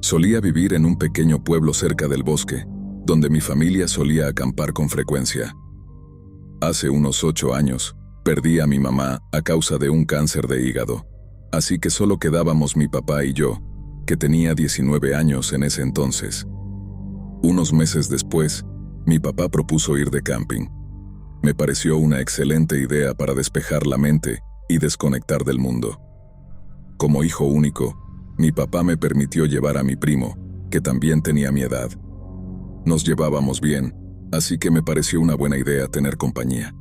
Solía vivir en un pequeño pueblo cerca del bosque, donde mi familia solía acampar con frecuencia. Hace unos 8 años, perdí a mi mamá a causa de un cáncer de hígado, así que solo quedábamos mi papá y yo, que tenía 19 años en ese entonces. Unos meses después, mi papá propuso ir de camping. Me pareció una excelente idea para despejar la mente y desconectar del mundo. Como hijo único, mi papá me permitió llevar a mi primo, que también tenía mi edad. Nos llevábamos bien, así que me pareció una buena idea tener compañía.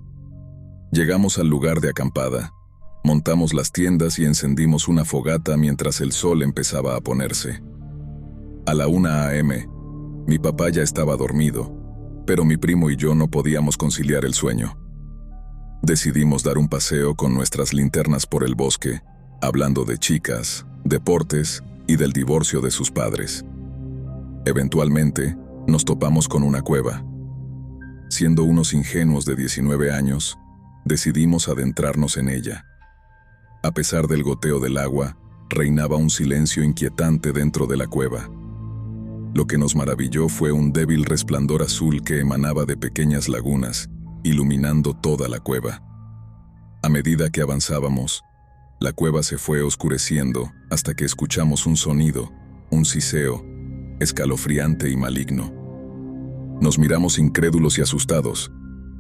Llegamos al lugar de acampada, montamos las tiendas y encendimos una fogata mientras el sol empezaba a ponerse. A la 1 a.m., mi papá ya estaba dormido, pero mi primo y yo no podíamos conciliar el sueño. Decidimos dar un paseo con nuestras linternas por el bosque, hablando de chicas, deportes y del divorcio de sus padres. Eventualmente, nos topamos con una cueva. Siendo unos ingenuos de 19 años, decidimos adentrarnos en ella. A pesar del goteo del agua, reinaba un silencio inquietante dentro de la cueva. Lo que nos maravilló fue un débil resplandor azul que emanaba de pequeñas lagunas, iluminando toda la cueva. A medida que avanzábamos, la cueva se fue oscureciendo hasta que escuchamos un sonido, un siseo, escalofriante y maligno. Nos miramos incrédulos y asustados.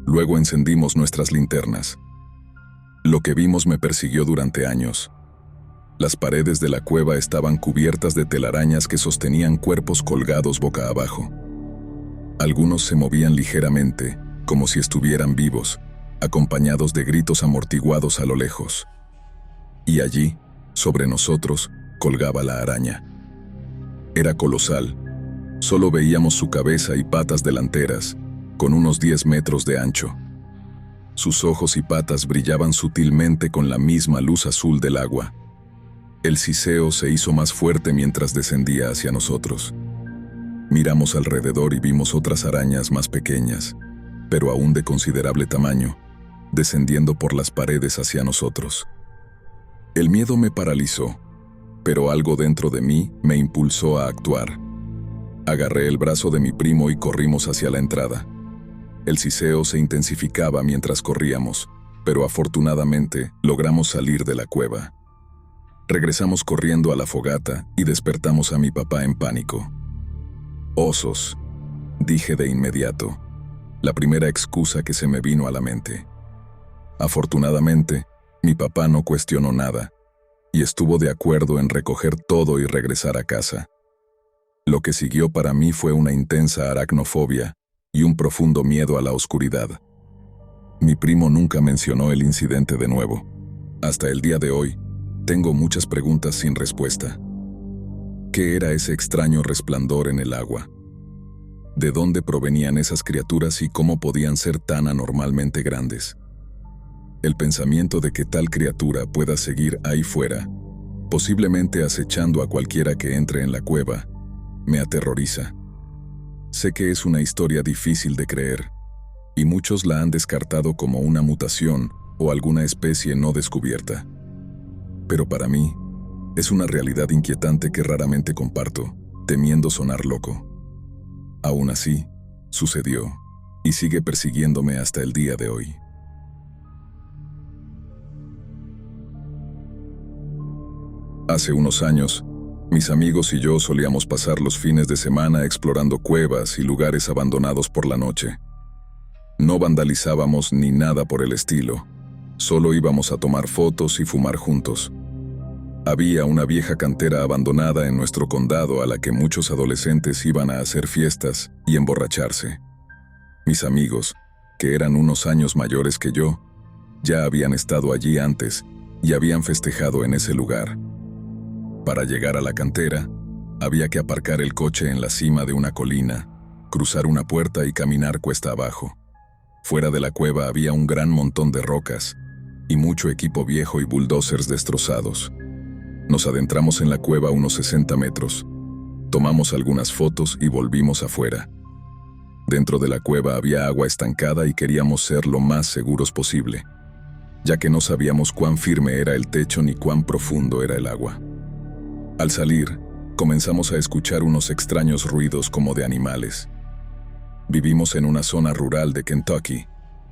Luego encendimos nuestras linternas. Lo que vimos me persiguió durante años. Las paredes de la cueva estaban cubiertas de telarañas que sostenían cuerpos colgados boca abajo. Algunos se movían ligeramente, como si estuvieran vivos, acompañados de gritos amortiguados a lo lejos. Y allí, sobre nosotros, colgaba la araña. Era colosal. Solo veíamos su cabeza y patas delanteras, con unos 10 metros de ancho. Sus ojos y patas brillaban sutilmente con la misma luz azul del agua. El siseo se hizo más fuerte mientras descendía hacia nosotros. Miramos alrededor y vimos otras arañas más pequeñas, pero aún de considerable tamaño, descendiendo por las paredes hacia nosotros. El miedo me paralizó, pero algo dentro de mí me impulsó a actuar. Agarré el brazo de mi primo y corrimos hacia la entrada. El siseo se intensificaba mientras corríamos, pero afortunadamente logramos salir de la cueva. Regresamos corriendo a la fogata y despertamos a mi papá en pánico. «Osos», dije de inmediato, la primera excusa que se me vino a la mente. Afortunadamente, mi papá no cuestionó nada y estuvo de acuerdo en recoger todo y regresar a casa. Lo que siguió para mí fue una intensa aracnofobia y un profundo miedo a la oscuridad. Mi primo nunca mencionó el incidente de nuevo. Hasta el día de hoy, tengo muchas preguntas sin respuesta. ¿Qué era ese extraño resplandor en el agua? ¿De dónde provenían esas criaturas y cómo podían ser tan anormalmente grandes? El pensamiento de que tal criatura pueda seguir ahí fuera, posiblemente acechando a cualquiera que entre en la cueva, me aterroriza. Sé que es una historia difícil de creer, y muchos la han descartado como una mutación o alguna especie no descubierta. Pero para mí, es una realidad inquietante que raramente comparto, temiendo sonar loco. Aún así, sucedió, y sigue persiguiéndome hasta el día de hoy. Hace unos años, mis amigos y yo solíamos pasar los fines de semana explorando cuevas y lugares abandonados por la noche. No vandalizábamos ni nada por el estilo. Solo íbamos a tomar fotos y fumar juntos. Había una vieja cantera abandonada en nuestro condado a la que muchos adolescentes iban a hacer fiestas y emborracharse. Mis amigos, que eran unos años mayores que yo, ya habían estado allí antes y habían festejado en ese lugar. Para llegar a la cantera, había que aparcar el coche en la cima de una colina, cruzar una puerta y caminar cuesta abajo. Fuera de la cueva había un gran montón de rocas y mucho equipo viejo y bulldozers destrozados. Nos adentramos en la cueva unos 60 metros. Tomamos algunas fotos y volvimos afuera. Dentro de la cueva había agua estancada y queríamos ser lo más seguros posible, ya que no sabíamos cuán firme era el techo ni cuán profundo era el agua. Al salir, comenzamos a escuchar unos extraños ruidos como de animales. Vivimos en una zona rural de Kentucky,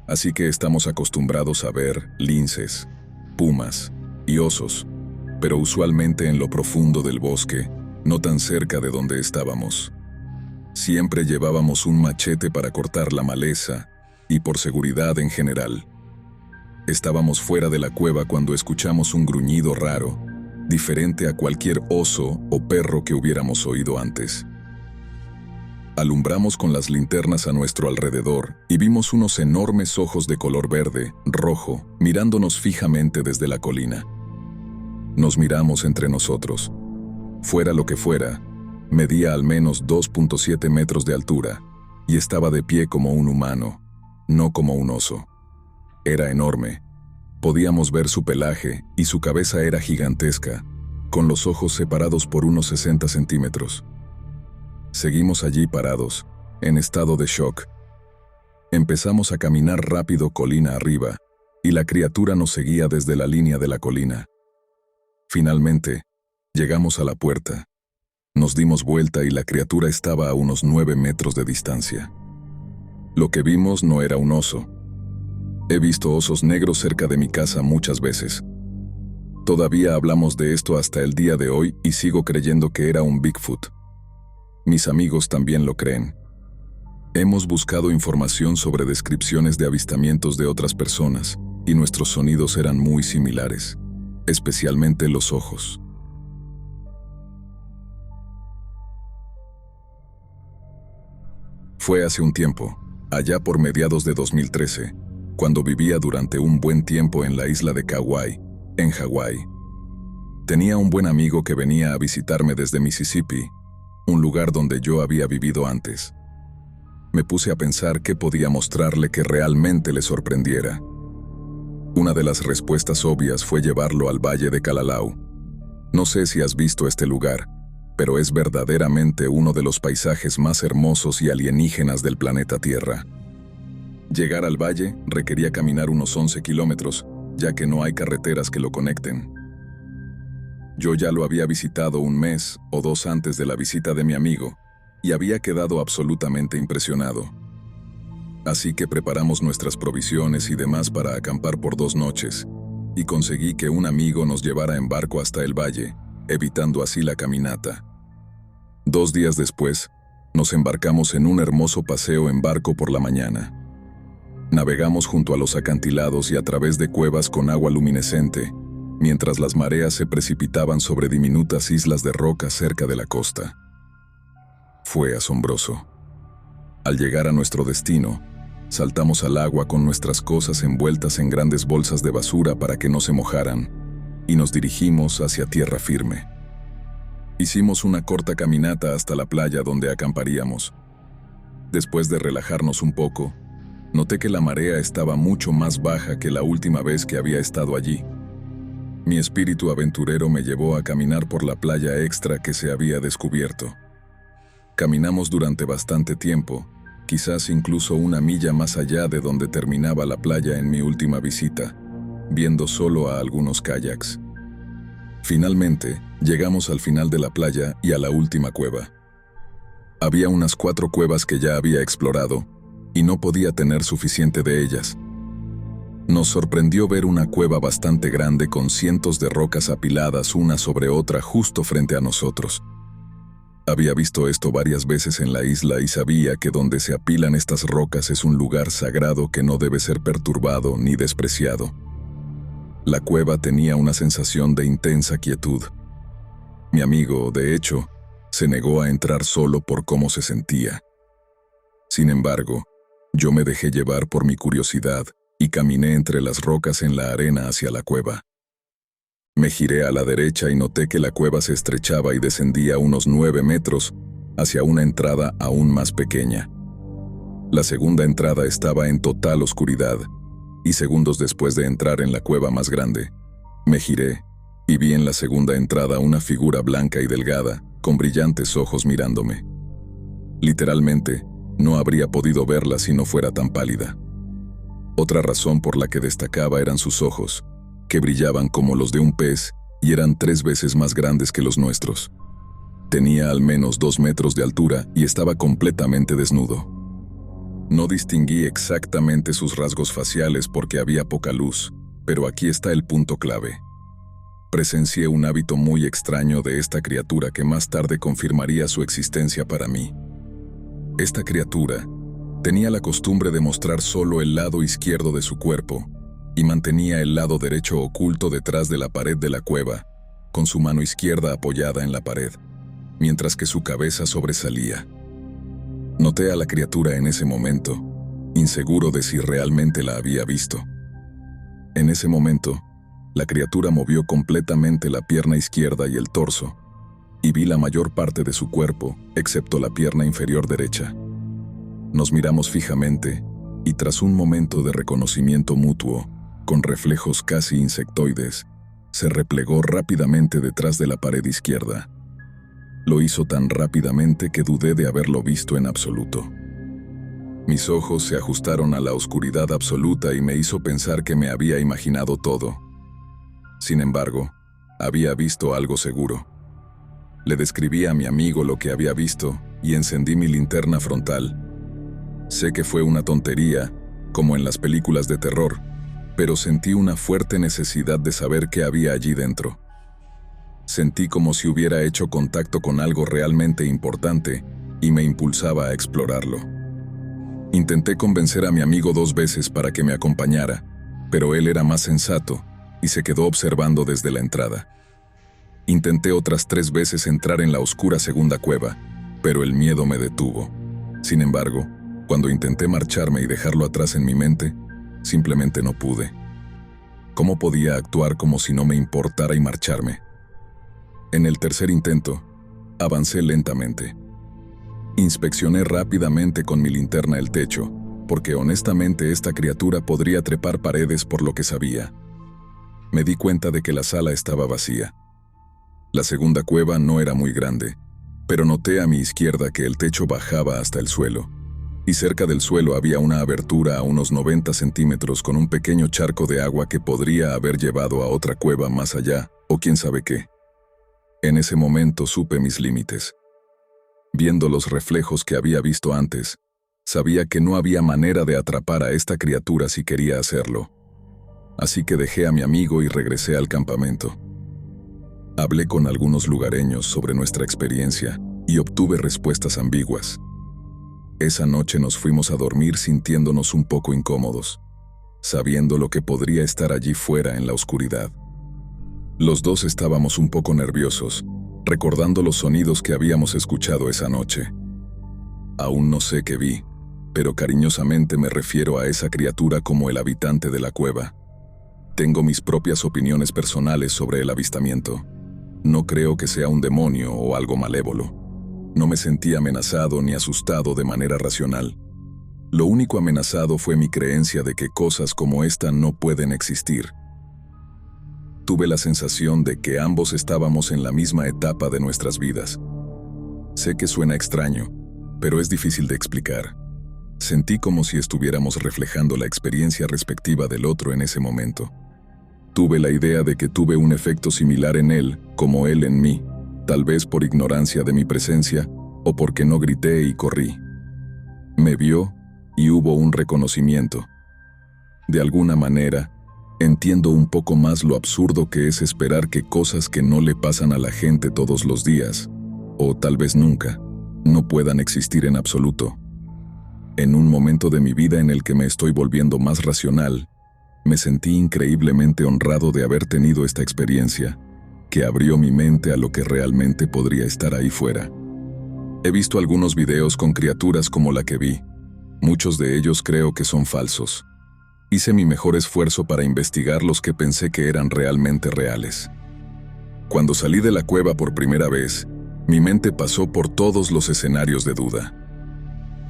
así que estamos acostumbrados a ver linces, pumas y osos, pero usualmente en lo profundo del bosque, no tan cerca de donde estábamos. Siempre llevábamos un machete para cortar la maleza y por seguridad en general. Estábamos fuera de la cueva cuando escuchamos un gruñido raro, diferente a cualquier oso o perro que hubiéramos oído antes. Alumbramos con las linternas a nuestro alrededor y vimos unos enormes ojos de color verde, rojo, mirándonos fijamente desde la colina. Nos miramos entre nosotros. Fuera lo que fuera, medía al menos 2.7 metros de altura y estaba de pie como un humano, no como un oso. Era enorme. Podíamos ver su pelaje y su cabeza era gigantesca, con los ojos separados por unos 60 centímetros. Seguimos allí parados, en estado de shock. Empezamos a caminar rápido colina arriba, y la criatura nos seguía desde la línea de la colina. Finalmente, llegamos a la puerta. Nos dimos vuelta y la criatura estaba a unos 9 metros de distancia. Lo que vimos no era un oso. He visto osos negros cerca de mi casa muchas veces. Todavía hablamos de esto hasta el día de hoy y sigo creyendo que era un Bigfoot. Mis amigos también lo creen. Hemos buscado información sobre descripciones de avistamientos de otras personas, y nuestros sonidos eran muy similares, especialmente los ojos. Fue hace un tiempo, allá por mediados de 2013, cuando vivía durante un buen tiempo en la isla de Kauai, en Hawái. Tenía un buen amigo que venía a visitarme desde Mississippi, un lugar donde yo había vivido antes. Me puse a pensar qué podía mostrarle que realmente le sorprendiera. Una de las respuestas obvias fue llevarlo al Valle de Kalalau. No sé si has visto este lugar, pero es verdaderamente uno de los paisajes más hermosos y alienígenas del planeta Tierra. Llegar al valle requería caminar unos 11 kilómetros, ya que no hay carreteras que lo conecten. Yo ya lo había visitado un mes o 2 antes de la visita de mi amigo, y había quedado absolutamente impresionado. Así que preparamos nuestras provisiones y demás para acampar por 2 noches, y conseguí que un amigo nos llevara en barco hasta el valle, evitando así la caminata. 2 días después, nos embarcamos en un hermoso paseo en barco por la mañana. Navegamos junto a los acantilados y a través de cuevas con agua luminescente, mientras las mareas se precipitaban sobre diminutas islas de roca cerca de la costa. Fue asombroso. Al llegar a nuestro destino, saltamos al agua con nuestras cosas envueltas en grandes bolsas de basura para que no se mojaran, y nos dirigimos hacia tierra firme. Hicimos una corta caminata hasta la playa donde acamparíamos. Después de relajarnos un poco, noté que la marea estaba mucho más baja que la última vez que había estado allí. Mi espíritu aventurero me llevó a caminar por la playa extra que se había descubierto. Caminamos durante bastante tiempo, quizás incluso 1 milla más allá de donde terminaba la playa en mi última visita, viendo solo a algunos kayaks. Finalmente, llegamos al final de la playa y a la última cueva. Había unas 4 cuevas que ya había explorado, y no podía tener suficiente de ellas. Nos sorprendió ver una cueva bastante grande con cientos de rocas apiladas una sobre otra justo frente a nosotros. Había visto esto varias veces en la isla y sabía que donde se apilan estas rocas es un lugar sagrado que no debe ser perturbado ni despreciado. La cueva tenía una sensación de intensa quietud. Mi amigo, de hecho, se negó a entrar solo por cómo se sentía. Sin embargo, yo me dejé llevar por mi curiosidad y caminé entre las rocas en la arena hacia la cueva. Me giré a la derecha y noté que la cueva se estrechaba y descendía unos 9 metros hacia una entrada aún más pequeña. La segunda entrada estaba en total oscuridad, y segundos después de entrar en la cueva más grande, me giré y vi en la segunda entrada una figura blanca y delgada, con brillantes ojos mirándome. Literalmente, no habría podido verla si no fuera tan pálida. Otra razón por la que destacaba eran sus ojos, que brillaban como los de un pez y eran 3 veces más grandes que los nuestros. Tenía al menos 2 metros de altura y estaba completamente desnudo. No distinguí exactamente sus rasgos faciales porque había poca luz, pero aquí está el punto clave. Presencié un hábito muy extraño de esta criatura que más tarde confirmaría su existencia para mí. Esta criatura tenía la costumbre de mostrar solo el lado izquierdo de su cuerpo y mantenía el lado derecho oculto detrás de la pared de la cueva, con su mano izquierda apoyada en la pared, mientras que su cabeza sobresalía. Noté a la criatura en ese momento, inseguro de si realmente la había visto. En ese momento, la criatura movió completamente la pierna izquierda y el torso, y vi la mayor parte de su cuerpo, excepto la pierna inferior derecha. Nos miramos fijamente, y tras un momento de reconocimiento mutuo, con reflejos casi insectoides, se replegó rápidamente detrás de la pared izquierda. Lo hizo tan rápidamente que dudé de haberlo visto en absoluto. Mis ojos se ajustaron a la oscuridad absoluta y me hizo pensar que me había imaginado todo. Sin embargo, había visto algo seguro. Le describí a mi amigo lo que había visto y encendí mi linterna frontal. Sé que fue una tontería, como en las películas de terror, pero sentí una fuerte necesidad de saber qué había allí dentro. Sentí como si hubiera hecho contacto con algo realmente importante y me impulsaba a explorarlo. Intenté convencer a mi amigo 2 veces para que me acompañara, pero él era más sensato y se quedó observando desde la entrada. Intenté otras 3 veces entrar en la oscura segunda cueva, pero el miedo me detuvo. Sin embargo, cuando intenté marcharme y dejarlo atrás en mi mente, simplemente no pude. ¿Cómo podía actuar como si no me importara y marcharme? En el tercer intento, avancé lentamente. Inspeccioné rápidamente con mi linterna el techo, porque honestamente esta criatura podría trepar paredes por lo que sabía. Me di cuenta de que la sala estaba vacía. La segunda cueva no era muy grande, pero noté a mi izquierda que el techo bajaba hasta el suelo, y cerca del suelo había una abertura a unos 90 centímetros con un pequeño charco de agua que podría haber llevado a otra cueva más allá, o quién sabe qué. En ese momento supe mis límites. Viendo los reflejos que había visto antes, sabía que no había manera de atrapar a esta criatura si quería hacerlo. Así que dejé a mi amigo y regresé al campamento. Hablé con algunos lugareños sobre nuestra experiencia y obtuve respuestas ambiguas. Esa noche nos fuimos a dormir sintiéndonos un poco incómodos, sabiendo lo que podría estar allí fuera en la oscuridad. Los dos estábamos un poco nerviosos, recordando los sonidos que habíamos escuchado esa noche. Aún no sé qué vi, pero cariñosamente me refiero a esa criatura como el habitante de la cueva. Tengo mis propias opiniones personales sobre el avistamiento. No creo que sea un demonio o algo malévolo. No me sentí amenazado ni asustado de manera racional. Lo único amenazado fue mi creencia de que cosas como esta no pueden existir. Tuve la sensación de que ambos estábamos en la misma etapa de nuestras vidas. Sé que suena extraño, pero es difícil de explicar. Sentí como si estuviéramos reflejando la experiencia respectiva del otro en ese momento. Tuve la idea de que tuve un efecto similar en él, como él en mí, tal vez por ignorancia de mi presencia o porque no grité y corrí. Me vio y hubo un reconocimiento. De alguna manera, entiendo un poco más lo absurdo que es esperar que cosas que no le pasan a la gente todos los días, o tal vez nunca, no puedan existir en absoluto. En un momento de mi vida en el que me estoy volviendo más racional, me sentí increíblemente honrado de haber tenido esta experiencia, que abrió mi mente a lo que realmente podría estar ahí fuera. He visto algunos videos con criaturas como la que vi. Muchos de ellos creo que son falsos. Hice mi mejor esfuerzo para investigar los que pensé que eran realmente reales. Cuando salí de la cueva por primera vez, mi mente pasó por todos los escenarios de duda.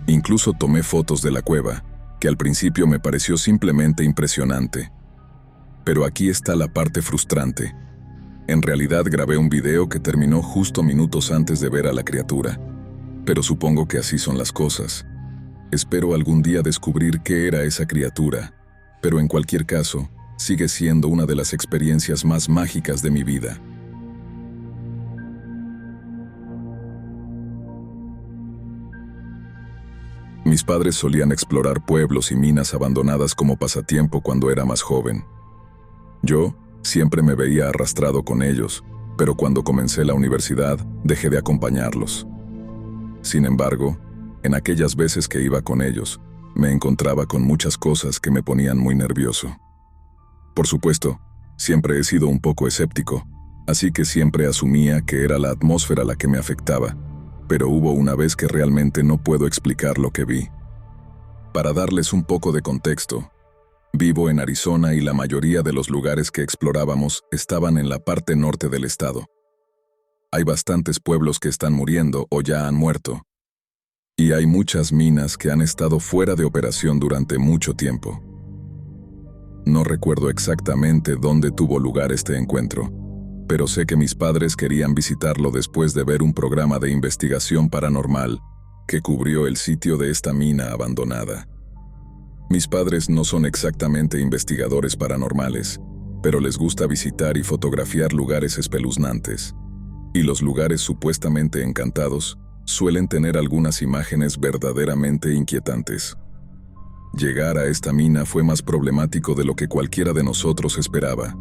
Incluso tomé fotos de la cueva, que al principio me pareció simplemente impresionante. Pero aquí está la parte frustrante. En realidad grabé un video que terminó justo minutos antes de ver a la criatura. Pero supongo que así son las cosas. Espero algún día descubrir qué era esa criatura, pero en cualquier caso, sigue siendo una de las experiencias más mágicas de mi vida. Mis padres solían explorar pueblos y minas abandonadas como pasatiempo cuando era más joven. Yo siempre me veía arrastrado con ellos, pero cuando comencé la universidad dejé de acompañarlos. Sin embargo, en aquellas veces que iba con ellos, me encontraba con muchas cosas que me ponían muy nervioso. Por supuesto, siempre he sido un poco escéptico, así que siempre asumía que era la atmósfera la que me afectaba, pero hubo una vez que realmente no puedo explicar lo que vi. Para darles un poco de contexto, vivo en Arizona y la mayoría de los lugares que explorábamos estaban en la parte norte del estado. Hay bastantes pueblos que están muriendo o ya han muerto, y hay muchas minas que han estado fuera de operación durante mucho tiempo. No recuerdo exactamente dónde tuvo lugar este encuentro, pero sé que mis padres querían visitarlo después de ver un programa de investigación paranormal que cubrió el sitio de esta mina abandonada. Mis padres no son exactamente investigadores paranormales, pero les gusta visitar y fotografiar lugares espeluznantes. Y los lugares supuestamente encantados suelen tener algunas imágenes verdaderamente inquietantes. Llegar a esta mina fue más problemático de lo que cualquiera de nosotros esperaba.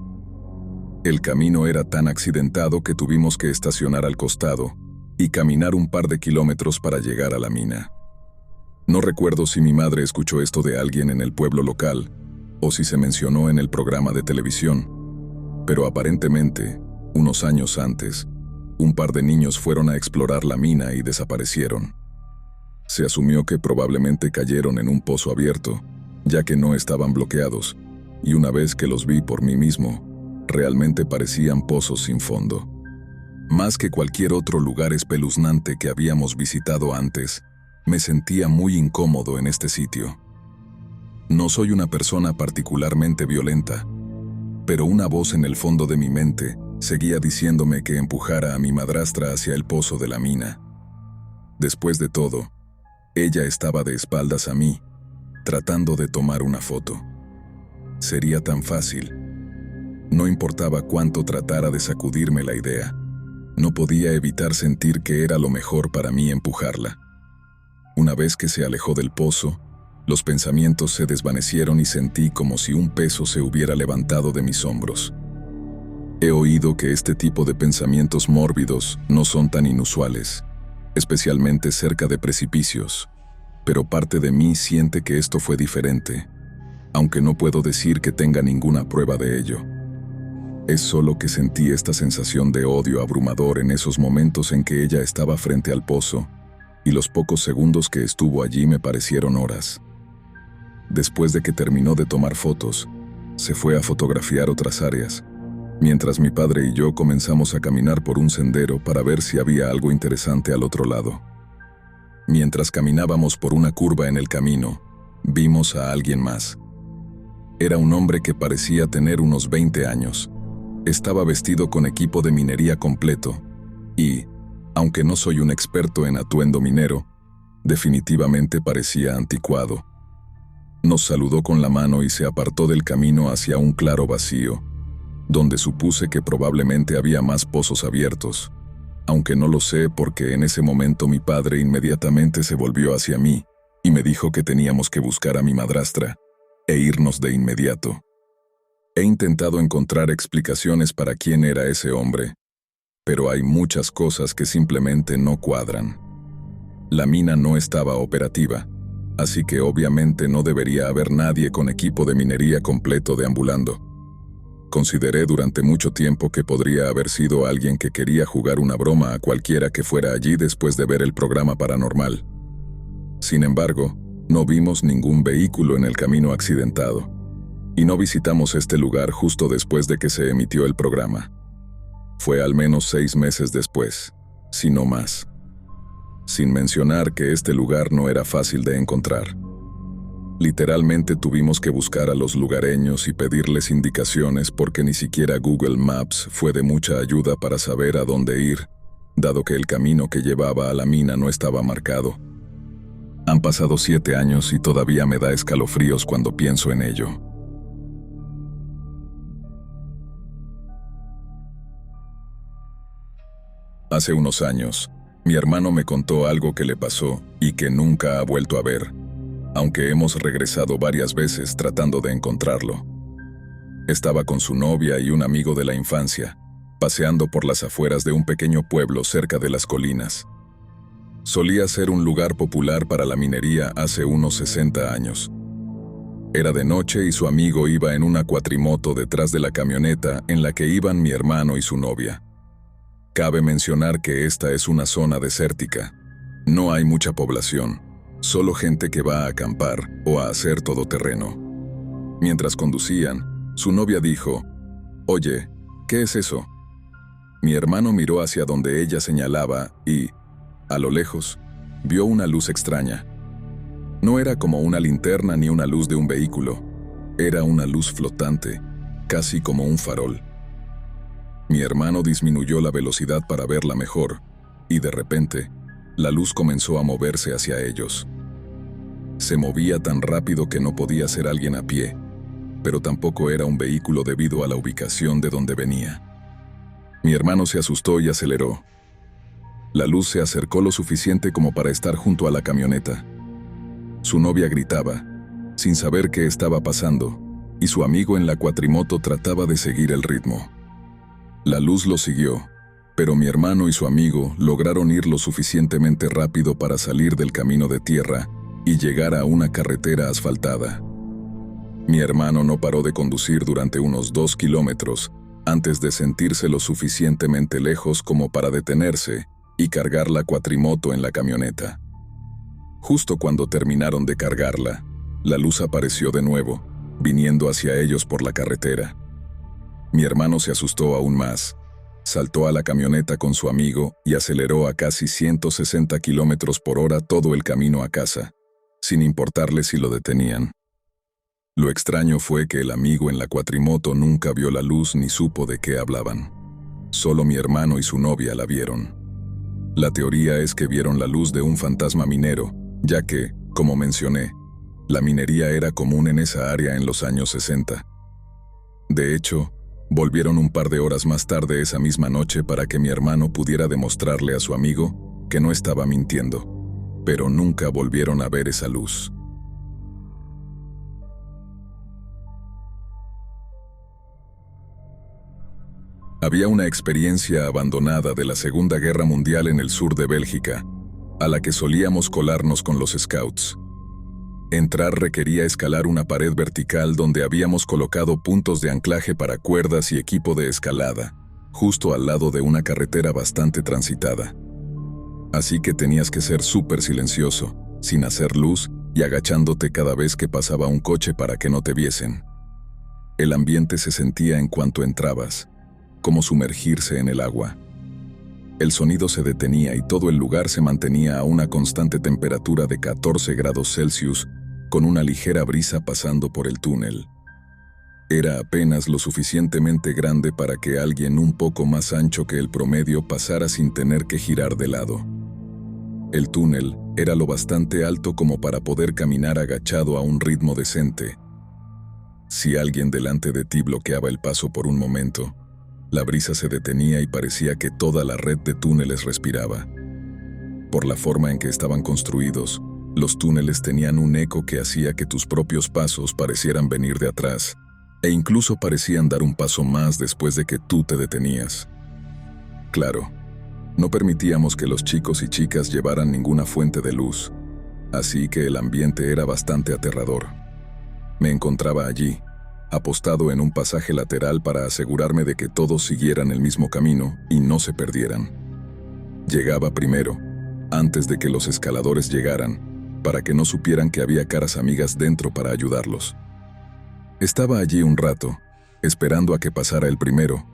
El camino era tan accidentado que tuvimos que estacionar al costado y caminar un par de kilómetros para llegar a la mina. No recuerdo si mi madre escuchó esto de alguien en el pueblo local o si se mencionó en el programa de televisión, pero aparentemente, unos años antes, un par de niños fueron a explorar la mina y desaparecieron. Se asumió que probablemente cayeron en un pozo abierto, ya que no estaban bloqueados, y una vez que los vi por mí mismo, realmente parecían pozos sin fondo. Más que cualquier otro lugar espeluznante que habíamos visitado antes, me sentía muy incómodo en este sitio. No soy una persona particularmente violenta, pero una voz en el fondo de mi mente seguía diciéndome que empujara a mi madrastra hacia el pozo de la mina. Después de todo, ella estaba de espaldas a mí, tratando de tomar una foto. Sería tan fácil. No importaba cuánto tratara de sacudirme la idea, no podía evitar sentir que era lo mejor para mí empujarla. Una vez que se alejó del pozo, los pensamientos se desvanecieron y sentí como si un peso se hubiera levantado de mis hombros. He oído que este tipo de pensamientos mórbidos no son tan inusuales, especialmente cerca de precipicios, pero parte de mí siente que esto fue diferente, aunque no puedo decir que tenga ninguna prueba de ello. Es solo que sentí esta sensación de odio abrumador en esos momentos en que ella estaba frente al pozo, y los pocos segundos que estuvo allí me parecieron horas. Después de que terminó de tomar fotos, se fue a fotografiar otras áreas, mientras mi padre y yo comenzamos a caminar por un sendero para ver si había algo interesante al otro lado. Mientras caminábamos por una curva en el camino, vimos a alguien más. Era un hombre que parecía tener unos 20 años. Estaba vestido con equipo de minería completo y, aunque no soy un experto en atuendo minero, definitivamente parecía anticuado. Nos saludó con la mano y se apartó del camino hacia un claro vacío, donde supuse que probablemente había más pozos abiertos, aunque no lo sé porque en ese momento mi padre inmediatamente se volvió hacia mí y me dijo que teníamos que buscar a mi madrastra e irnos de inmediato. He intentado encontrar explicaciones para quién era ese hombre, pero hay muchas cosas que simplemente no cuadran. La mina no estaba operativa, así que obviamente no debería haber nadie con equipo de minería completo deambulando. Consideré durante mucho tiempo que podría haber sido alguien que quería jugar una broma a cualquiera que fuera allí después de ver el programa paranormal. Sin embargo, no vimos ningún vehículo en el camino accidentado, y no visitamos este lugar justo después de que se emitió el programa. Fue al menos 6 meses después, si no más. Sin mencionar que este lugar no era fácil de encontrar. Literalmente tuvimos que buscar a los lugareños y pedirles indicaciones porque ni siquiera Google Maps fue de mucha ayuda para saber a dónde ir, dado que el camino que llevaba a la mina no estaba marcado. Han pasado 7 años y todavía me da escalofríos cuando pienso en ello. Hace unos años, Mi hermano me contó algo que le pasó y que nunca ha vuelto a ver, aunque hemos regresado varias veces tratando de encontrarlo. Estaba con su novia y un amigo de la infancia, paseando por las afueras de un pequeño pueblo cerca de las colinas. Solía ser un lugar popular para la minería hace unos 60 años. Era de noche y su amigo iba en una cuatrimoto detrás de la camioneta en la que iban mi hermano y su novia. Cabe mencionar que esta es una zona desértica. No hay mucha población, solo gente que va a acampar o a hacer todoterreno. Mientras conducían, su novia dijo: «Oye, ¿qué es eso?». Mi hermano miró hacia donde ella señalaba y, a lo lejos, vio una luz extraña. No era como una linterna ni una luz de un vehículo. Era una luz flotante, casi como un farol. Mi hermano disminuyó la velocidad para verla mejor, y de repente, la luz comenzó a moverse hacia ellos. Se movía tan rápido que no podía ser alguien a pie, pero tampoco era un vehículo debido a la ubicación de donde venía. Mi hermano se asustó y aceleró. La luz se acercó lo suficiente como para estar junto a la camioneta. Su novia gritaba, sin saber qué estaba pasando, y su amigo en la cuatrimoto trataba de seguir el ritmo. La luz lo siguió, pero mi hermano y su amigo lograron ir lo suficientemente rápido para salir del camino de tierra y llegar a una carretera asfaltada. Mi hermano no paró de conducir durante unos 2 kilómetros antes de sentirse lo suficientemente lejos como para detenerse y cargar la cuatrimoto en la camioneta. Justo cuando terminaron de cargarla, la luz apareció de nuevo, viniendo hacia ellos por la carretera. Mi hermano se asustó aún más, saltó a la camioneta con su amigo y aceleró a casi 160 kilómetros por hora todo el camino a casa, sin importarle si lo detenían. Lo extraño fue que el amigo en la cuatrimoto nunca vio la luz ni supo de qué hablaban. Solo mi hermano y su novia la vieron. La teoría es que vieron la luz de un fantasma minero, ya que, como mencioné, la minería era común en esa área en los años 60. De hecho, volvieron un par de horas más tarde esa misma noche para que mi hermano pudiera demostrarle a su amigo que no estaba mintiendo, pero nunca volvieron a ver esa luz. Había una experiencia abandonada de la Segunda Guerra Mundial en el sur de Bélgica, a la que solíamos colarnos con los scouts. Entrar requería escalar una pared vertical donde habíamos colocado puntos de anclaje para cuerdas y equipo de escalada, justo al lado de una carretera bastante transitada. Así que tenías que ser súper silencioso, sin hacer luz y agachándote cada vez que pasaba un coche para que no te viesen. El ambiente se sentía en cuanto entrabas, como sumergirse en el agua. El sonido se detenía y todo el lugar se mantenía a una constante temperatura de 14 grados Celsius, con una ligera brisa pasando por el túnel. Era apenas lo suficientemente grande para que alguien un poco más ancho que el promedio pasara sin tener que girar de lado. El túnel era lo bastante alto como para poder caminar agachado a un ritmo decente. Si alguien delante de ti bloqueaba el paso por un momento, la brisa se detenía y parecía que toda la red de túneles respiraba. Por la forma en que estaban construidos, los túneles tenían un eco que hacía que tus propios pasos parecieran venir de atrás, e incluso parecían dar un paso más después de que tú te detenías. Claro, no permitíamos que los chicos y chicas llevaran ninguna fuente de luz, así que el ambiente era bastante aterrador. Me encontraba allí, apostado en un pasaje lateral para asegurarme de que todos siguieran el mismo camino y no se perdieran. Llegaba primero, antes de que los escaladores llegaran, para que no supieran que había caras amigas dentro para ayudarlos. Estaba allí un rato, esperando a que pasara el primero,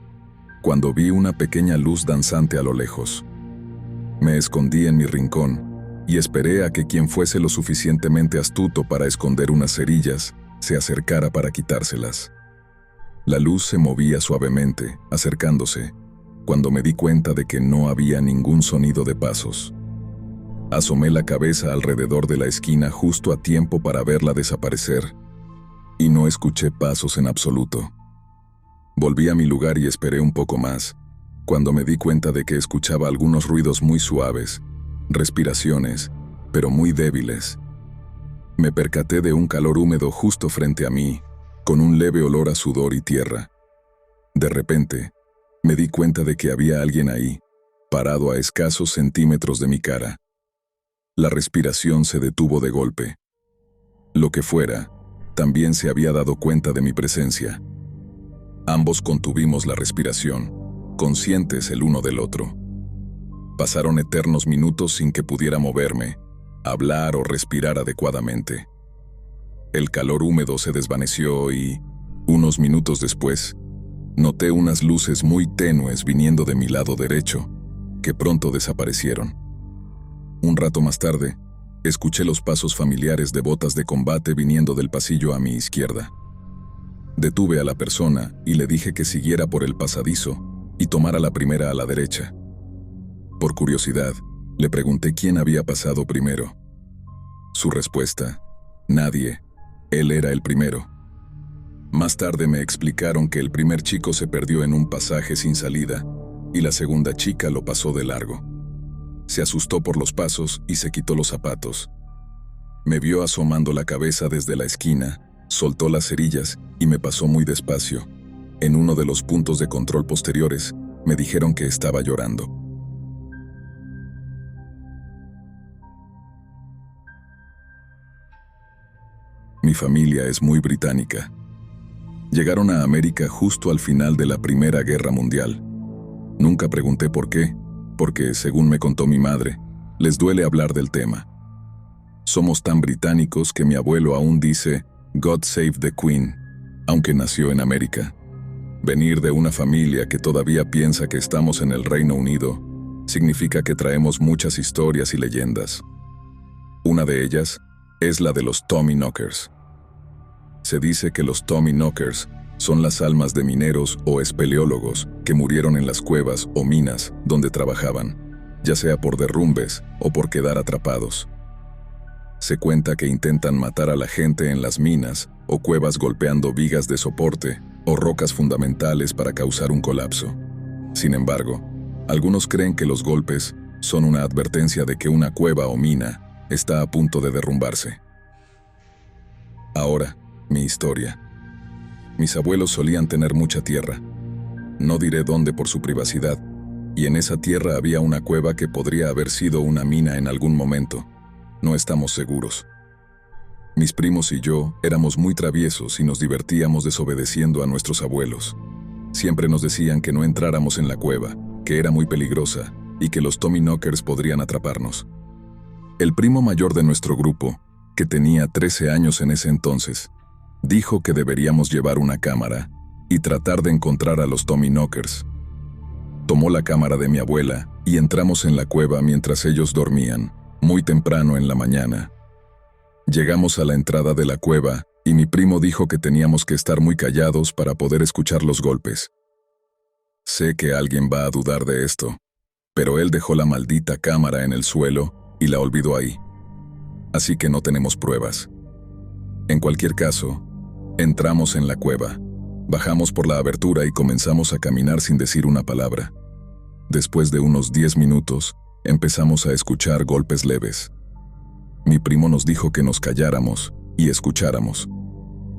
cuando vi una pequeña luz danzante a lo lejos. Me escondí en mi rincón y esperé a que quien fuese lo suficientemente astuto para esconder unas cerillas se acercara para quitárselas. La luz se movía suavemente, acercándose, cuando me di cuenta de que no había ningún sonido de pasos. Asomé la cabeza alrededor de la esquina justo a tiempo para verla desaparecer, y no escuché pasos en absoluto. Volví a mi lugar y esperé un poco más, cuando me di cuenta de que escuchaba algunos ruidos muy suaves, respiraciones, pero muy débiles. Me percaté de un calor húmedo justo frente a mí, con un leve olor a sudor y tierra. De repente, me di cuenta de que había alguien ahí, parado a escasos centímetros de mi cara. La respiración se detuvo de golpe. Lo que fuera, también se había dado cuenta de mi presencia. Ambos contuvimos la respiración, conscientes el uno del otro. Pasaron eternos minutos sin que pudiera moverme, hablar o respirar adecuadamente. El calor húmedo se desvaneció y, unos minutos después, noté unas luces muy tenues viniendo de mi lado derecho, que pronto desaparecieron. Un rato más tarde, escuché los pasos familiares de botas de combate viniendo del pasillo a mi izquierda. Detuve a la persona y le dije que siguiera por el pasadizo y tomara la primera a la derecha. Por curiosidad, le pregunté quién había pasado primero. Su respuesta: nadie, él era el primero. Más tarde me explicaron que el primer chico se perdió en un pasaje sin salida y la segunda chica lo pasó de largo. Se asustó por los pasos y se quitó los zapatos. Me vio asomando la cabeza desde la esquina, soltó las cerillas y me pasó muy despacio. En uno de los puntos de control posteriores, me dijeron que estaba llorando. Mi familia es muy británica. Llegaron a América justo al final de la Primera Guerra Mundial. Nunca pregunté por qué, porque, según me contó mi madre, les duele hablar del tema. Somos tan británicos que mi abuelo aún dice "God save the Queen", aunque nació en América. Venir de una familia que todavía piensa que estamos en el Reino Unido significa que traemos muchas historias y leyendas. Una de ellas es la de los Tommyknockers. Se dice que los Tommyknockers son las almas de mineros o espeleólogos que murieron en las cuevas o minas donde trabajaban, ya sea por derrumbes o por quedar atrapados. Se cuenta que intentan matar a la gente en las minas o cuevas golpeando vigas de soporte o rocas fundamentales para causar un colapso. Sin embargo, algunos creen que los golpes son una advertencia de que una cueva o mina está a punto de derrumbarse. Ahora, mi historia. Mis abuelos solían tener mucha tierra. No diré dónde por su privacidad, y en esa tierra había una cueva que podría haber sido una mina en algún momento. No estamos seguros. Mis primos y yo éramos muy traviesos y nos divertíamos desobedeciendo a nuestros abuelos. Siempre nos decían que no entráramos en la cueva, que era muy peligrosa y que los Tommyknockers podrían atraparnos. El primo mayor de nuestro grupo, que tenía 13 años en ese entonces, dijo que deberíamos llevar una cámara y tratar de encontrar a los Tommyknockers. Tomó la cámara de mi abuela y entramos en la cueva mientras ellos dormían, muy temprano en la mañana. Llegamos a la entrada de la cueva y mi primo dijo que teníamos que estar muy callados para poder escuchar los golpes. Sé que alguien va a dudar de esto, pero él dejó la maldita cámara en el suelo y la olvidó ahí. Así que no tenemos pruebas. En cualquier caso, entramos en la cueva, bajamos por la abertura y comenzamos a caminar sin decir una palabra. Después de unos 10 minutos, empezamos a escuchar golpes leves. Mi primo nos dijo que nos calláramos y escucháramos.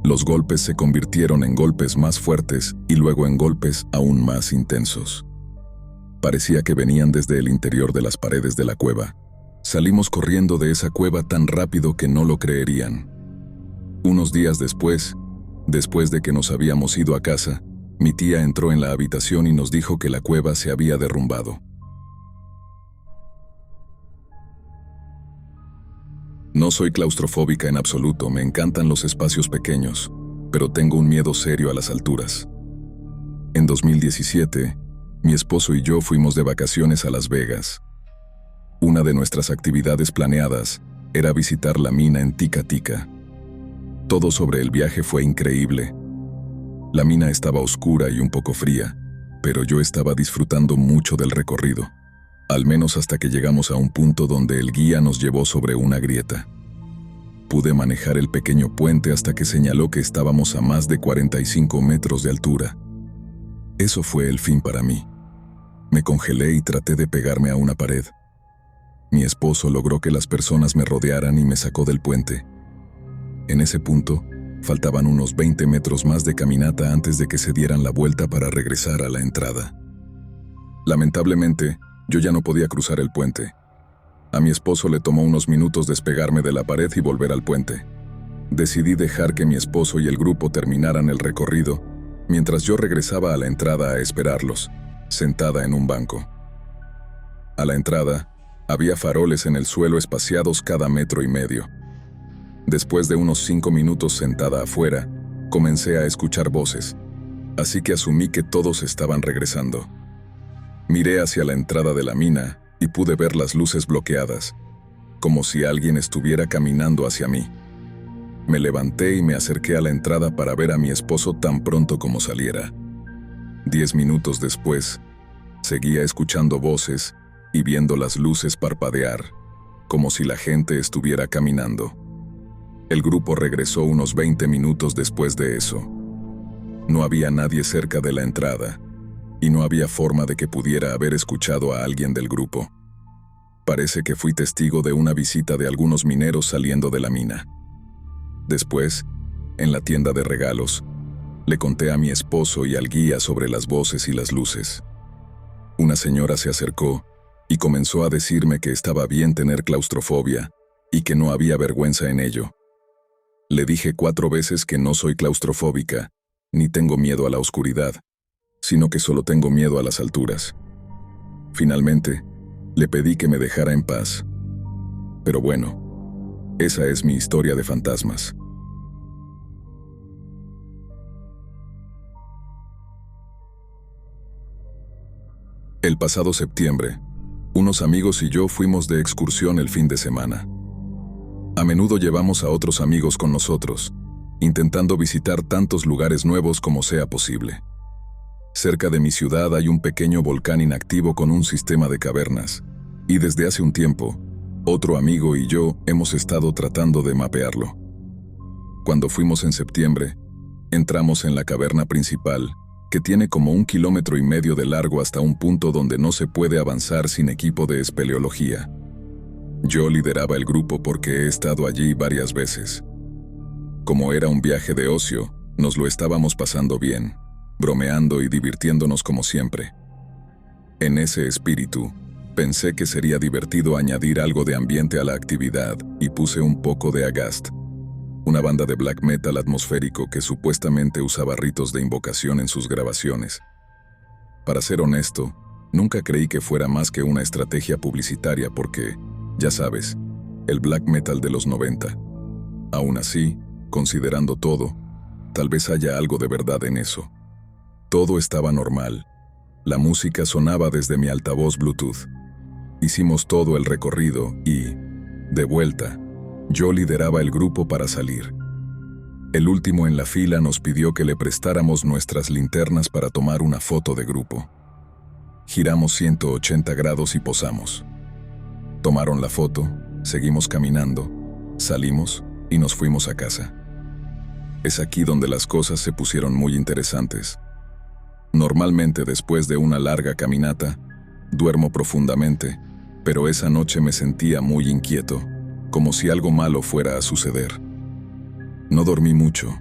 Los golpes se convirtieron en golpes más fuertes y luego en golpes aún más intensos. Parecía que venían desde el interior de las paredes de la cueva. Salimos corriendo de esa cueva tan rápido que no lo creerían. Unos días después de que nos habíamos ido a casa, mi tía entró en la habitación y nos dijo que la cueva se había derrumbado. No soy claustrofóbica en absoluto, me encantan los espacios pequeños, pero tengo un miedo serio a las alturas. En 2017, mi esposo y yo fuimos de vacaciones a Las Vegas. Una de nuestras actividades planeadas era visitar la mina en Tika Tika. Todo sobre el viaje fue increíble. La mina estaba oscura y un poco fría, pero yo estaba disfrutando mucho del recorrido, al menos hasta que llegamos a un punto donde el guía nos llevó sobre una grieta. Pude manejar el pequeño puente hasta que señaló que estábamos a más de 45 metros de altura. Eso fue el fin para mí. Me congelé y traté de pegarme a una pared. Mi esposo logró que las personas me rodearan y me sacó del puente. En ese punto, faltaban unos 20 metros más de caminata antes de que se dieran la vuelta para regresar a la entrada. Lamentablemente, yo ya no podía cruzar el puente. A mi esposo le tomó unos minutos despegarme de la pared y volver al puente. Decidí dejar que mi esposo y el grupo terminaran el recorrido, mientras yo regresaba a la entrada a esperarlos, sentada en un banco. A la entrada, había faroles en el suelo espaciados cada 1,5 metros. Después de unos 5 minutos sentada afuera, comencé a escuchar voces, así que asumí que todos estaban regresando. Miré hacia la entrada de la mina y pude ver las luces bloqueadas, como si alguien estuviera caminando hacia mí. Me levanté y me acerqué a la entrada para ver a mi esposo tan pronto como saliera. 10 minutos después, seguía escuchando voces y viendo las luces parpadear, como si la gente estuviera caminando. El grupo regresó unos 20 minutos después de eso. No había nadie cerca de la entrada, y no había forma de que pudiera haber escuchado a alguien del grupo. Parece que fui testigo de una visita de algunos mineros saliendo de la mina. Después, en la tienda de regalos, le conté a mi esposo y al guía sobre las voces y las luces. Una señora se acercó y comenzó a decirme que estaba bien tener claustrofobia y que no había vergüenza en ello. Le dije 4 veces que no soy claustrofóbica, ni tengo miedo a la oscuridad, sino que solo tengo miedo a las alturas. Finalmente, le pedí que me dejara en paz. Pero bueno, esa es mi historia de fantasmas. El pasado septiembre, unos amigos y yo fuimos de excursión el fin de semana. A menudo llevamos a otros amigos con nosotros, intentando visitar tantos lugares nuevos como sea posible. Cerca de mi ciudad hay un pequeño volcán inactivo con un sistema de cavernas, y desde hace un tiempo, otro amigo y yo hemos estado tratando de mapearlo. Cuando fuimos en septiembre, entramos en la caverna principal, que tiene como 1,5 kilómetros de largo hasta un punto donde no se puede avanzar sin equipo de espeleología. Yo lideraba el grupo porque he estado allí varias veces. Como era un viaje de ocio, nos lo estábamos pasando bien, bromeando y divirtiéndonos como siempre. En ese espíritu, pensé que sería divertido añadir algo de ambiente a la actividad y puse un poco de Agast, una banda de black metal atmosférico que supuestamente usaba ritos de invocación en sus grabaciones. Para ser honesto, nunca creí que fuera más que una estrategia publicitaria porque, ya sabes, el black metal de los 90. Aún así, considerando todo, tal vez haya algo de verdad en eso. Todo estaba normal. La música sonaba desde mi altavoz Bluetooth. Hicimos todo el recorrido y, de vuelta, yo lideraba el grupo para salir. El último en la fila nos pidió que le prestáramos nuestras linternas para tomar una foto de grupo. Giramos 180 grados y posamos. Tomaron la foto, seguimos caminando, salimos y nos fuimos a casa. Es aquí donde las cosas se pusieron muy interesantes. Normalmente después de una larga caminata, duermo profundamente, pero esa noche me sentía muy inquieto, como si algo malo fuera a suceder. No dormí mucho.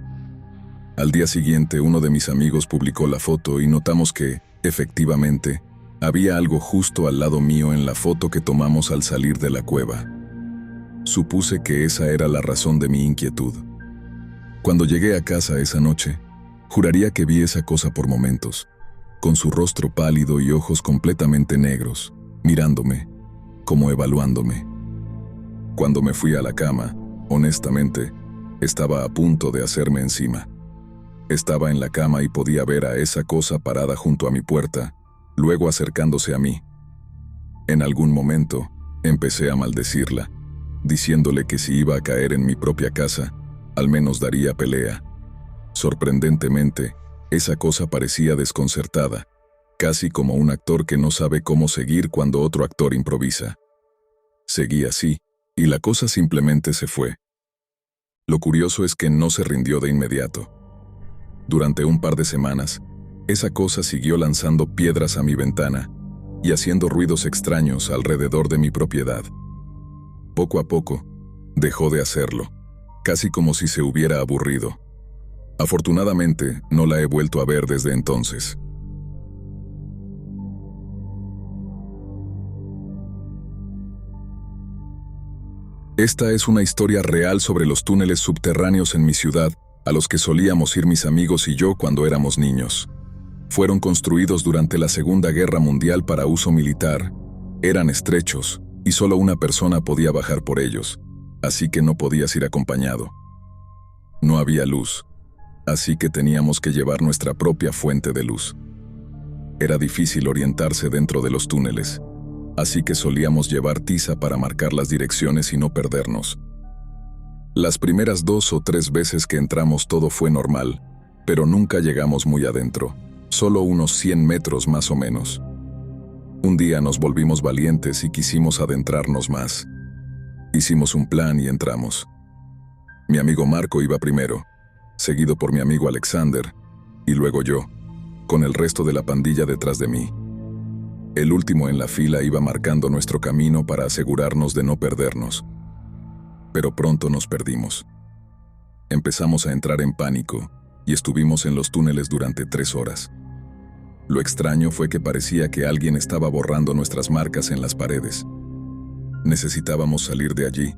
Al día siguiente, uno de mis amigos publicó la foto y notamos que, efectivamente, había algo justo al lado mío en la foto que tomamos al salir de la cueva. Supuse que esa era la razón de mi inquietud. Cuando llegué a casa esa noche, juraría que vi esa cosa por momentos, con su rostro pálido y ojos completamente negros, mirándome, como evaluándome. Cuando me fui a la cama, honestamente, estaba a punto de hacerme encima. Estaba en la cama y podía ver a esa cosa parada junto a mi puerta, luego acercándose a mí. En algún momento, empecé a maldecirla, diciéndole que si iba a caer en mi propia casa, al menos daría pelea. Sorprendentemente, esa cosa parecía desconcertada, casi como un actor que no sabe cómo seguir cuando otro actor improvisa. Seguí así, y la cosa simplemente se fue. Lo curioso es que no se rindió de inmediato. Durante un par de semanas, esa cosa siguió lanzando piedras a mi ventana, y haciendo ruidos extraños alrededor de mi propiedad. Poco a poco, dejó de hacerlo, casi como si se hubiera aburrido. Afortunadamente, no la he vuelto a ver desde entonces. Esta es una historia real sobre los túneles subterráneos en mi ciudad, a los que solíamos ir mis amigos y yo cuando éramos niños. Fueron construidos durante la Segunda Guerra Mundial para uso militar. Eran estrechos, y solo una persona podía bajar por ellos, así que no podías ir acompañado. No había luz, así que teníamos que llevar nuestra propia fuente de luz. Era difícil orientarse dentro de los túneles, así que solíamos llevar tiza para marcar las direcciones y no perdernos. Las primeras 2 o 3 veces que entramos todo fue normal, pero nunca llegamos muy adentro, solo unos 100 metros más o menos. Un día nos volvimos valientes y quisimos adentrarnos más. Hicimos un plan y entramos. Mi amigo Marco iba primero, seguido por mi amigo Alexander, y luego yo, con el resto de la pandilla detrás de mí. El último en la fila iba marcando nuestro camino para asegurarnos de no perdernos. Pero pronto nos perdimos. Empezamos a entrar en pánico y estuvimos en los túneles durante 3 horas. Lo extraño fue que parecía que alguien estaba borrando nuestras marcas en las paredes. Necesitábamos salir de allí,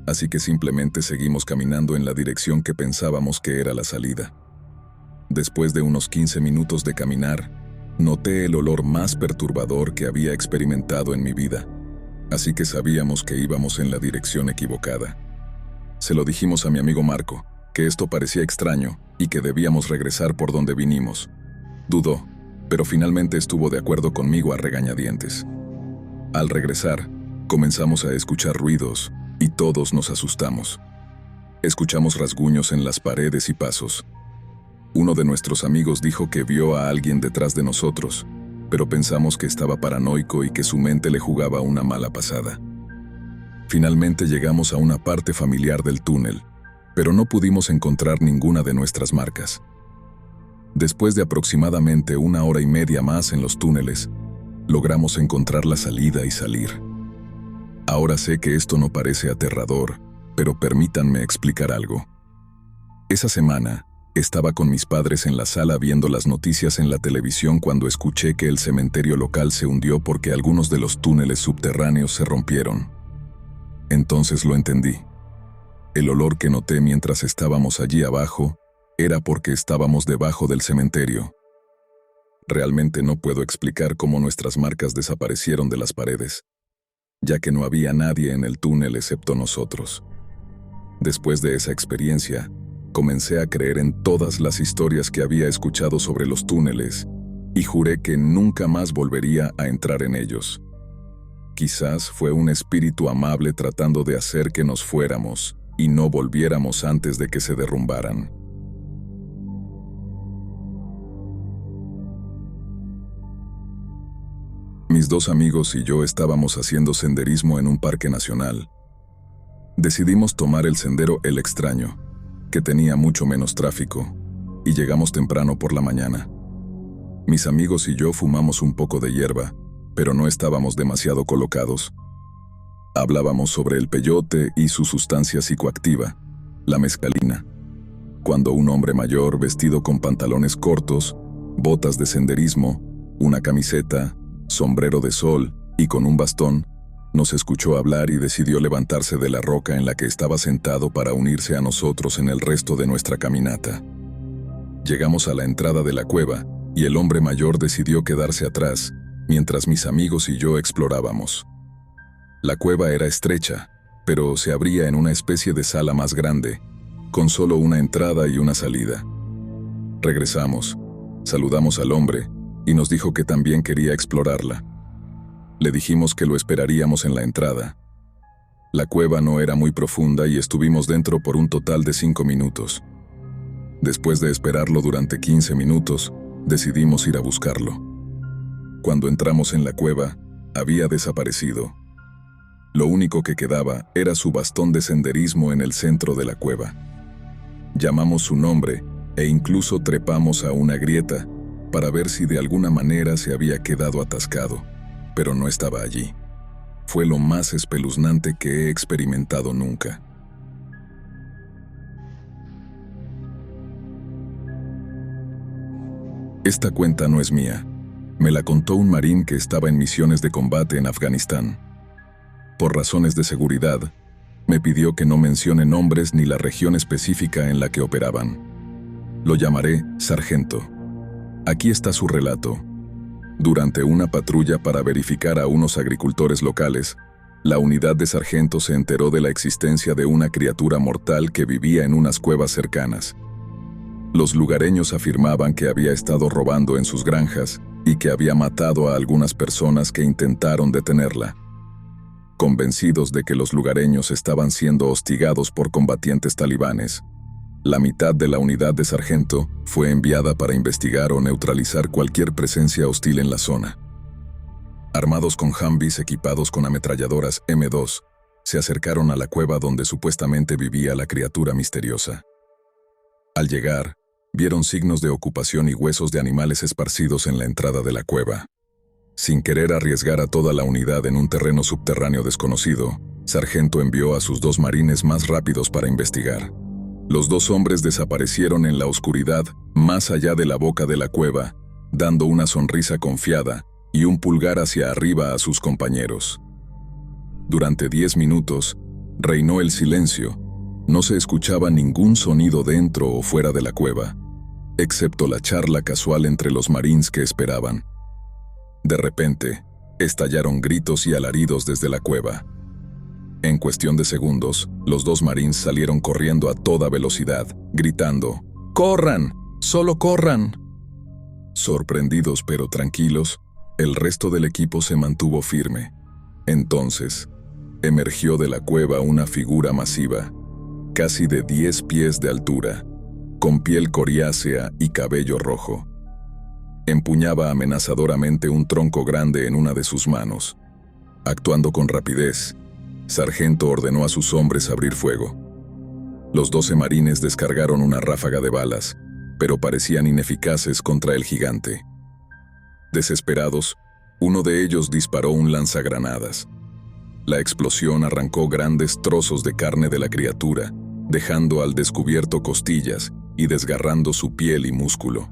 así que simplemente seguimos caminando en la dirección que pensábamos que era la salida. Después de unos 15 minutos de caminar, noté el olor más perturbador que había experimentado en mi vida, así que sabíamos que íbamos en la dirección equivocada. Se lo dijimos a mi amigo Marco, que esto parecía extraño y que debíamos regresar por donde vinimos. Dudó, pero finalmente estuvo de acuerdo conmigo a regañadientes. Al regresar, comenzamos a escuchar ruidos y todos nos asustamos. Escuchamos rasguños en las paredes y pasos. Uno de nuestros amigos dijo que vio a alguien detrás de nosotros, pero pensamos que estaba paranoico y que su mente le jugaba una mala pasada. Finalmente llegamos a una parte familiar del túnel, pero no pudimos encontrar ninguna de nuestras marcas. Después de aproximadamente 1 hora y media más en los túneles, logramos encontrar la salida y salir. Ahora sé que esto no parece aterrador, pero permítanme explicar algo. Esa semana, estaba con mis padres en la sala viendo las noticias en la televisión cuando escuché que el cementerio local se hundió porque algunos de los túneles subterráneos se rompieron. Entonces lo entendí. El olor que noté mientras estábamos allí abajo era porque estábamos debajo del cementerio. Realmente no puedo explicar cómo nuestras marcas desaparecieron de las paredes, ya que no había nadie en el túnel excepto nosotros. Después de esa experiencia, comencé a creer en todas las historias que había escuchado sobre los túneles y juré que nunca más volvería a entrar en ellos. Quizás fue un espíritu amable tratando de hacer que nos fuéramos y no volviéramos antes de que se derrumbaran. Mis 2 amigos y yo estábamos haciendo senderismo en un parque nacional. Decidimos tomar el sendero El Extraño, que tenía mucho menos tráfico, y llegamos temprano por la mañana. Mis amigos y yo fumamos un poco de hierba, pero no estábamos demasiado colocados. Hablábamos sobre el peyote y su sustancia psicoactiva, la mescalina, cuando un hombre mayor vestido con pantalones cortos, botas de senderismo, una camiseta, sombrero de sol y con un bastón, nos escuchó hablar y decidió levantarse de la roca en la que estaba sentado para unirse a nosotros en el resto de nuestra caminata. Llegamos a la entrada de la cueva y el hombre mayor decidió quedarse atrás, mientras mis amigos y yo explorábamos. La cueva era estrecha, pero se abría en una especie de sala más grande, con solo una entrada y una salida. Regresamos, saludamos al hombre y nos dijo que también quería explorarla. Le dijimos que lo esperaríamos en la entrada. La cueva no era muy profunda y estuvimos dentro por un total de 5 minutos. Después de esperarlo durante 15 minutos, decidimos ir a buscarlo. Cuando entramos en la cueva, había desaparecido. Lo único que quedaba era su bastón de senderismo en el centro de la cueva. Llamamos su nombre e incluso trepamos a una grieta para ver si de alguna manera se había quedado atascado. pero no estaba allí. Fue lo más espeluznante que he experimentado nunca. Esta cuenta no es mía. Me la contó un marín que estaba en misiones de combate en Afganistán. Por razones de seguridad, me pidió que no mencione nombres ni la región específica en la que operaban. Lo llamaré Sargento. Aquí está su relato. Durante una patrulla para verificar a unos agricultores locales, la unidad de Sargento se enteró de la existencia de una criatura mortal que vivía en unas cuevas cercanas. Los lugareños afirmaban que había estado robando en sus granjas y que había matado a algunas personas que intentaron detenerla. Convencidos de que los lugareños estaban siendo hostigados por combatientes talibanes, la mitad de la unidad de Sargento fue enviada para investigar o neutralizar cualquier presencia hostil en la zona. Armados con Humvees equipados con ametralladoras M2, se acercaron a la cueva donde supuestamente vivía la criatura misteriosa. Al llegar, vieron signos de ocupación y huesos de animales esparcidos en la entrada de la cueva. Sin querer arriesgar a toda la unidad en un terreno subterráneo desconocido, Sargento envió a sus 2 marines más rápidos para investigar. Los 2 hombres desaparecieron en la oscuridad más allá de la boca de la cueva, dando una sonrisa confiada y un pulgar hacia arriba a sus compañeros. Durante 10 minutos, reinó el silencio. No se escuchaba ningún sonido dentro o fuera de la cueva, excepto la charla casual entre los marines que esperaban. De repente, estallaron gritos y alaridos desde la cueva. En cuestión de segundos, los 2 marines salieron corriendo a toda velocidad, gritando: ¡Corran! ¡Solo corran! Sorprendidos pero tranquilos, el resto del equipo se mantuvo firme. Entonces, emergió de la cueva una figura masiva, casi de 10 pies de altura, con piel coriácea y cabello rojo. Empuñaba amenazadoramente un tronco grande en una de sus manos. Actuando con rapidez, Sargento ordenó a sus hombres abrir fuego. Los 12 marines descargaron una ráfaga de balas, pero parecían ineficaces contra el gigante. Desesperados, uno de ellos disparó un lanzagranadas. La explosión arrancó grandes trozos de carne de la criatura, dejando al descubierto costillas y desgarrando su piel y músculo.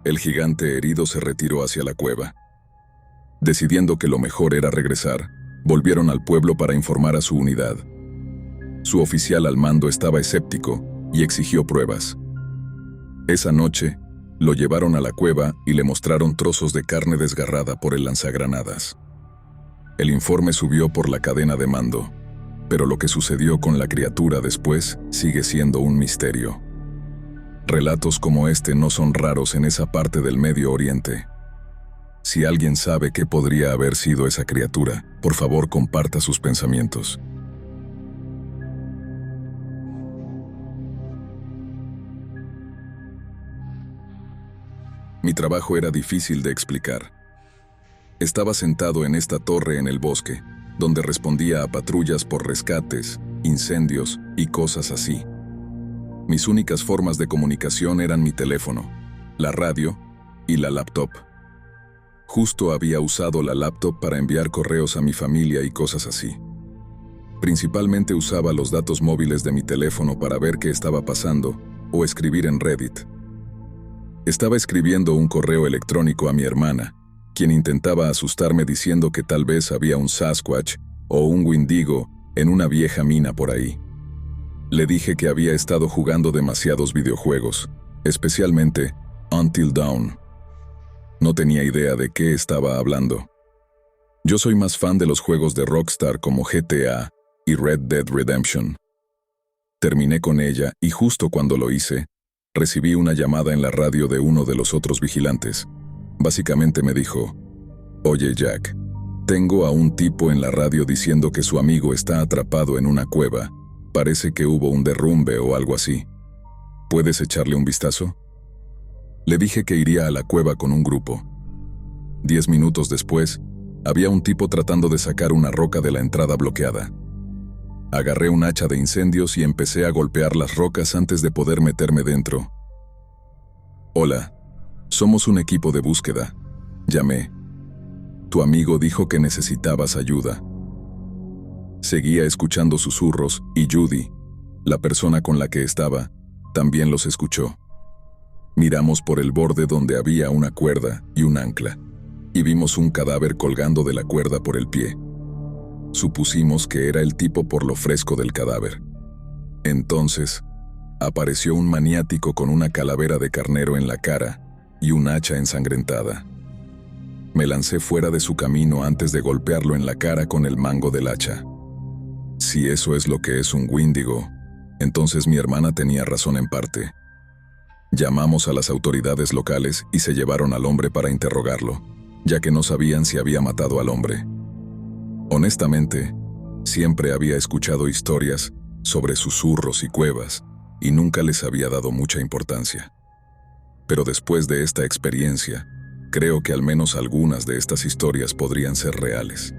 El gigante herido se retiró hacia la cueva. Decidiendo que lo mejor era regresar, volvieron al pueblo para informar a su unidad. Su oficial al mando estaba escéptico y exigió pruebas. Esa noche, lo llevaron a la cueva y le mostraron trozos de carne desgarrada por el lanzagranadas. El informe subió por la cadena de mando, pero lo que sucedió con la criatura después sigue siendo un misterio. Relatos como este no son raros en esa parte del Medio Oriente. Si alguien sabe qué podría haber sido esa criatura, por favor comparta sus pensamientos. Mi trabajo era difícil de explicar. Estaba sentado en esta torre en el bosque, donde respondía a patrullas por rescates, incendios y cosas así. Mis únicas formas de comunicación eran mi teléfono, la radio y la laptop. Justo había usado la laptop para enviar correos a mi familia y cosas así. Principalmente usaba los datos móviles de mi teléfono para ver qué estaba pasando o escribir en Reddit. Estaba escribiendo un correo electrónico a mi hermana, quien intentaba asustarme diciendo que tal vez había un Sasquatch o un Wendigo en una vieja mina por ahí. Le dije que había estado jugando demasiados videojuegos, especialmente Until Dawn. No tenía idea de qué estaba hablando. Yo soy más fan de los juegos de Rockstar como GTA y Red Dead Redemption. Terminé con ella y justo cuando lo hice, recibí una llamada en la radio de uno de los otros vigilantes. Básicamente me dijo: «Oye Jack, tengo a un tipo en la radio diciendo que su amigo está atrapado en una cueva. Parece que hubo un derrumbe o algo así. ¿Puedes echarle un vistazo?». Le dije que iría a la cueva con un grupo. 10 minutos después, había un tipo tratando de sacar una roca de la entrada bloqueada. Agarré un hacha de incendios y empecé a golpear las rocas antes de poder meterme dentro. «Hola, somos un equipo de búsqueda», llamé. Tu amigo dijo que necesitabas ayuda. Seguía escuchando susurros y Judy, la persona con la que estaba, también los escuchó. Miramos por el borde donde había una cuerda y un ancla, y vimos un cadáver colgando de la cuerda por el pie. Supusimos que era el tipo por lo fresco del cadáver. Entonces, apareció un maniático con una calavera de carnero en la cara y un hacha ensangrentada. Me lancé fuera de su camino antes de golpearlo en la cara con el mango del hacha. Si eso es lo que es un Wendigo, entonces mi hermana tenía razón en parte. Llamamos a las autoridades locales y se llevaron al hombre para interrogarlo, ya que no sabían si había matado al hombre. Honestamente, siempre había escuchado historias sobre susurros y cuevas y nunca les había dado mucha importancia. Pero después de esta experiencia, creo que al menos algunas de estas historias podrían ser reales.